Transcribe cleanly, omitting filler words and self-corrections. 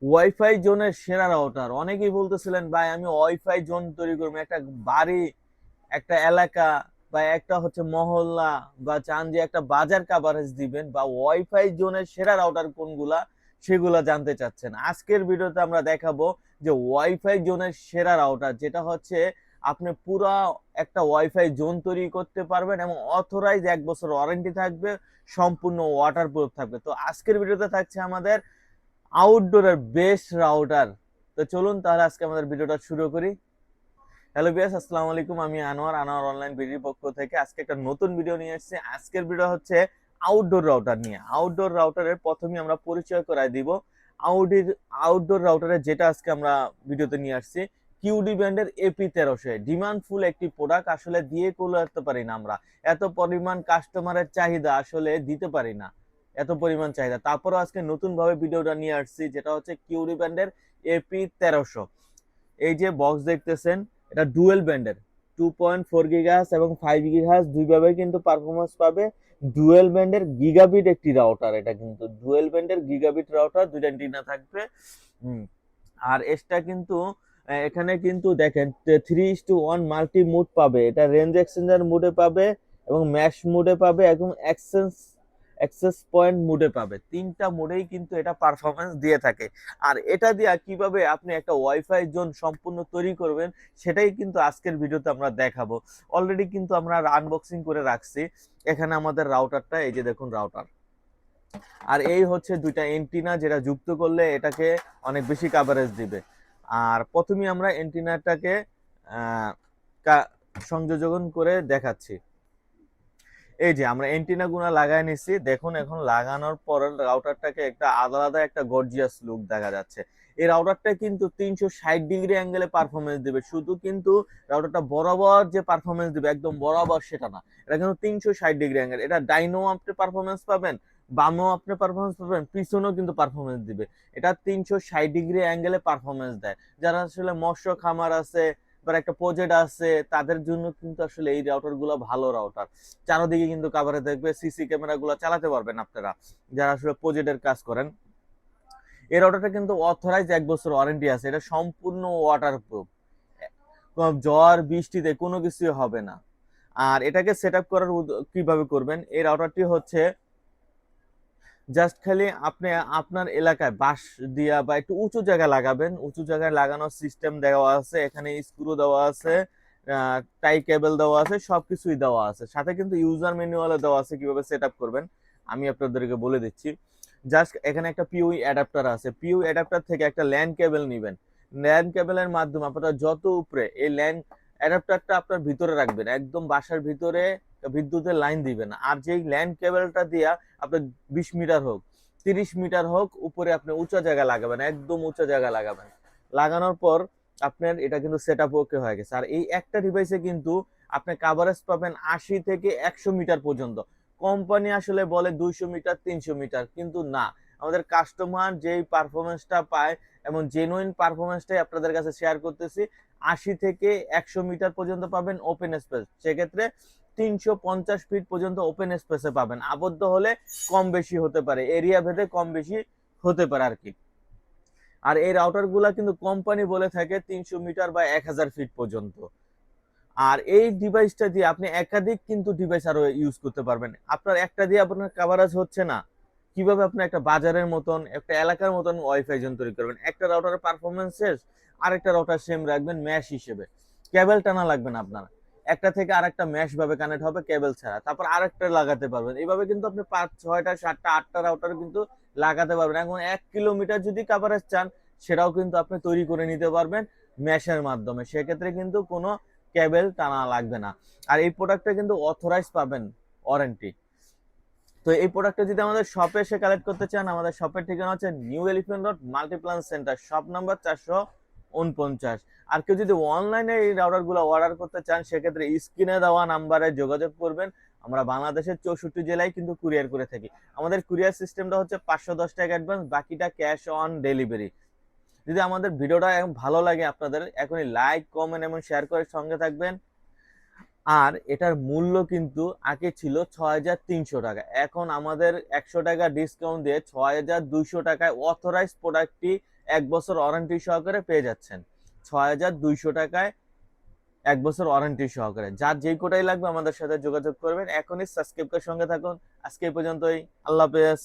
Wifi জোনের সেরা router. অনেকেই বলতেছিলেন ভাই আমি ওয়াইফাই জোন তৈরি করবো, একটা বাড়ি, একটা এলাকা বা একটা হচ্ছে মহল্লা, বা চান যে একটা বাজার কাভারেজ দিবেন, বা ওয়াইফাই জোনের সেরা রাউটার কোনগুলা সেগুলা জানতে চাচ্ছেন। আজকের ভিডিওতে আমরা দেখাবো যে ওয়াইফাই জোনের সেরা রাউটার, যেটা হচ্ছে আপনি পুরা একটা ওয়াইফাই জোন তৈরি করতে পারবেন এবং অথরাইজ 1 বছর ওয়ারেন্টি থাকবে, সম্পূর্ণ ওয়াটার প্রুফ থাকবে। তো আজকের ভিডিওতে থাকছে আমাদের আউটডোরের বেস্ট রাউটার। তো চলুন তাহলে আজকে আমাদের ভিডিওটা শুরু করি। হ্যালো বিয়াস, আসসালামু আলাইকুম। আমি আনোয়ার অনলাইন বিডির পক্ষ থেকে আজকে একটা নতুন ভিডিও নিয়ে এসেছি। আজকের ভিডিও হচ্ছে আউটডোর রাউটার নিয়ে। আউটডোর রাউটারের প্রথমে আমরা পরিচয় করায় দিব। আউডির আউটডোর রাউটারের যেটা আজকে আমরা ভিডিওতে নিয়ে আসছি, কিউডি ব্র্যান্ডের AP1300, ডিমান্ড ফুল একটি প্রোডাক্ট, আসলে দিয়ে কুলাতে পারি না আমরা। এত পরিমাণ কাস্টমারের চাহিদা আসলে দিতে পারি না, এত পরিমাণ চাহিদা। তারপরও আজকে নতুন ভাবে ভিডিওটা নিয়ে আসছি, যেটা হচ্ছে কিউডি ব্র্যান্ডের AP1300। এই যে বক্স দেখতেছেন, এটা ডুয়েল ব্যান্ডের 2.4 GHz এবং 5 GHz দুইভাবে কিন্তু পারফরমেন্স পাবে। ডুয়েল ব্যান্ডের গিগাবিট একটি রাউটার, এটা কিন্তু ডুয়েল ব্যান্ডের গিগাবিট রাউটার, দুইটা অ্যান্টেনা থাকবে। আর এটা কিন্তু এখানে কিন্তু দেখেন 3:1 মাল্টি মুড পাবে, এটা রেঞ্জ এক্সচেঞ্জার মুডে পাবে এবং ম্যাশ মুডে পাবে এবং অ্যাক্সেস পয়েন্ট মুডে পাবে। তিনটা মুডেই কিন্তু এটা পারফরমেন্স দিয়ে থাকে। আর এটা দিয়ে কিভাবে আপনি একটা ওয়াইফাই জোন সম্পূর্ণ তৈরি করবেন সেটাই কিন্তু আজকের ভিডিওতে আমরা দেখাবো। অলরেডি কিন্তু আমরা আনবক্সিং করে রাখছি। এখানে আমাদের রাউটারটা, এই যে দেখুন রাউটার। আর এই হচ্ছে দুইটা এন্টিনা, যেটা যুক্ত করলে এটাকে অনেক বেশি কাভারেজ দিবে। আর প্রথমে আমরা এন্টিনাটাকে সংযোজন করে দেখাচ্ছি। এই যে আমরা এন্টিনা গুলা লাগাই নিছি, দেখুন এখন লাগানোর পর রাউটারটাকে একটা আলাদা একটা গর্জিয়াস লুক দেখা যাচ্ছে। এই রাউটারটা কিন্তু 360 ডিগ্রি অ্যাঙ্গেলে পারফরমেন্স দিবে। শুধু কিন্তু রাউটারটা বরাবর যে পারফরমেন্স দিবে একদম বরাবর সেটা না, এটা কিন্তু 360 ডিগ্রি অ্যাঙ্গেল। এটা ডাইনো আপনি পারফরমেন্স পাবেন, বামও আপনি পারফরমেন্স পাবেন, পিছনেও কিন্তু পারফরমেন্স দিবে। এটা 360 ডিগ্রি অ্যাঙ্গেলে পারফরমেন্স দেয়। যারা আসলে মৎস্য খামার আছে বা একটা প্রজেক্ট আছে, তাদের জন্য কিন্তু আসলে এই রাউটার গুলো ভালো রাউটার। চারদিকে কিন্তু কাভারে দেখবে, সিসি ক্যামেরা গুলো চালাতে পারবেন আপনারা যারা আসলে প্রজেক্টের কাজ করেন। এই রাউটারটা কিন্তু অথরাইজ 1 বছর ওয়ারেন্টি আছে, এটা সম্পূর্ণ ওয়াটার প্রুফ, ঝড় বৃষ্টিতে কোনো কিছু হবে না। আর এটাকে সেট আপ করার কিভাবে করবেন, এই রাউটারটি হচ্ছে জাস্ট খালি আপনি আপনার এলাকায় বাঁশ দিয়া বা একটু উঁচু জায়গায় লাগাবেন। উঁচু জায়গায় লাগানোর সিস্টেম দেওয়া আছে, এখানে স্ক্রু দেওয়া আছে, টাই কেবল দেওয়া আছে, সবকিছুই দেওয়া আছে। সাথে কিন্তু ইউজার ম্যানুয়ালে দেওয়া আছে কিভাবে সেট আপ করবেন, আমি আপনাদেরকে বলে দিচ্ছি। জাস্ট এখানে একটা পিউই অ্যাডাপ্টার আছে, পিউ অ্যাডাপ্টার থেকে একটা ল্যান কেবল নেবেন। ল্যান কেবলের মাধ্যমে আপনারা যত উপরে এই ল্যান অ্যাডাপ্টারটা আপনার ভিতরে রাখবেন, একদম বাসার ভিতরে বিদ্যুতের লাইন দিবেন। আর যেই ল্যান কেবলটা দিয়া আপনার 20 মিটার হোক 30 মিটার হোক উপরে আপনি উঁচা জায়গায় লাগাবেন, একদম উঁচা জায়গায় লাগাবেন। লাগানোর পর আপনার এটা কিন্তু সেট আপ ওকে হয়ে গেছে। আর এই একটা ডিভাইসে কিন্তু আপনি কাভারেজ পাবেন 80 থেকে 100 মিটার পর্যন্ত। কোম্পানি আসলে বলে 200 মিটার 300 মিটার, কিন্তু না, আমাদের কাস্টমার যেই পারফরমেন্সটা পায় এবং জেনুইন পারফরমেন্সটাই আপনাদের কাছে শেয়ার করতেছি। 80 থেকে 100 মিটার পর্যন্ত পাবেন ওপেন স্পেস, সেক্ষেত্রে 350 ফিট পর্যন্ত ওপেন স্পেসে পাবেন। আবদ্ধ হলে কম বেশি হতে পারে, এরিয়া ভেদে কম বেশি হতে পারে আর কি। আর এই রাউটার গুলা কিন্তু কোম্পানি বলে থাকে 300 মিটার বা 1000 ফিট পর্যন্ত। আর এই ডিভাইসটা দিয়ে আপনি একাধিক কিন্তু ডিভাইস আরো ইউজ করতে পারবেন। আপনার একটা দিয়ে আপনার কাভারেজ হচ্ছে না, কিভাবে আপনি একটা বাজারের মতন একটা এলাকার মতন ওয়াইফাই জোন তৈরি করবেন। একটা রাউটারের পারফরমেন্স শেষ, আরেকটা রাউটার সেম রাখবেন ম্যাশ হিসেবে, কেবল টানা লাগবে না আপনার। একটা থেকে আরেকটা ম্যাশ ভাবে কানেক্ট হবে কেবল ছাড়া, তারপর আরেকটা লাগাতে পারবেন। এইভাবে কিন্তু আপনি 5 6টা 7টা 8টা রাউটার কিন্তু লাগাতে পারবেন। এখন 1 কিলোমিটার যদি কাভারেজ চান, সেটাও কিন্তু আপনি তৈরি করে নিতে পারবেন ম্যাশের মাধ্যমে। সেক্ষেত্রে কিন্তু কোনো কেবল টানা লাগবে না। আর এই প্রোডাক্টটা কিন্তু অথরাইজ পাবেন, ওয়ারেন্টি। তো এই প্রোডাক্টটা যদি আমাদের শপে এসে কালেক্ট করতে চান, আমাদের শপের ঠিকানা হচ্ছে new elephant road Multiplan centre, shop number 449। আর কেউ যদি অনলাইনে এই রাউটার গুলো অর্ডার করতে চান, সেক্ষেত্রে স্ক্রিনে দেওয়া নাম্বারে যোগাযোগ করবেন। আমরা বাংলাদেশের 64 জেলায় কিন্তু কুরিয়ার করে থাকি। আমাদের কুরিয়ার সিস্টেমটা হচ্ছে 510 টাকা অ্যাডভান্স, বাকিটা ক্যাশ অন ডেলিভারি। যদি আমাদের ভিডিওটা ভালো লাগে আপনাদের, এখনই লাইক কমেন্ট এবং শেয়ার করে সঙ্গে থাকবেন। আর এটার মূল্য কিন্তু আগে ছিল 6300 টাকা, এখন আমাদের 100 টাকা ডিসকাউন্ট দিয়ে 6200 টাকায় অথরাইজ প্রোডাক্টটি 1 বছর ওয়ারেন্টি সহকারে পেয়ে যাচ্ছেন 6200 টাকায় 1 বছর ওয়ারেন্টি সহকারে। যার যেই কোটাই লাগবে আমাদের সাথে যোগাযোগ করবেন। এখনই সাবস্ক্রাইব করে সঙ্গে থাকুন। আজকে এই পর্যন্তই। আল্লাহ হাফেজ।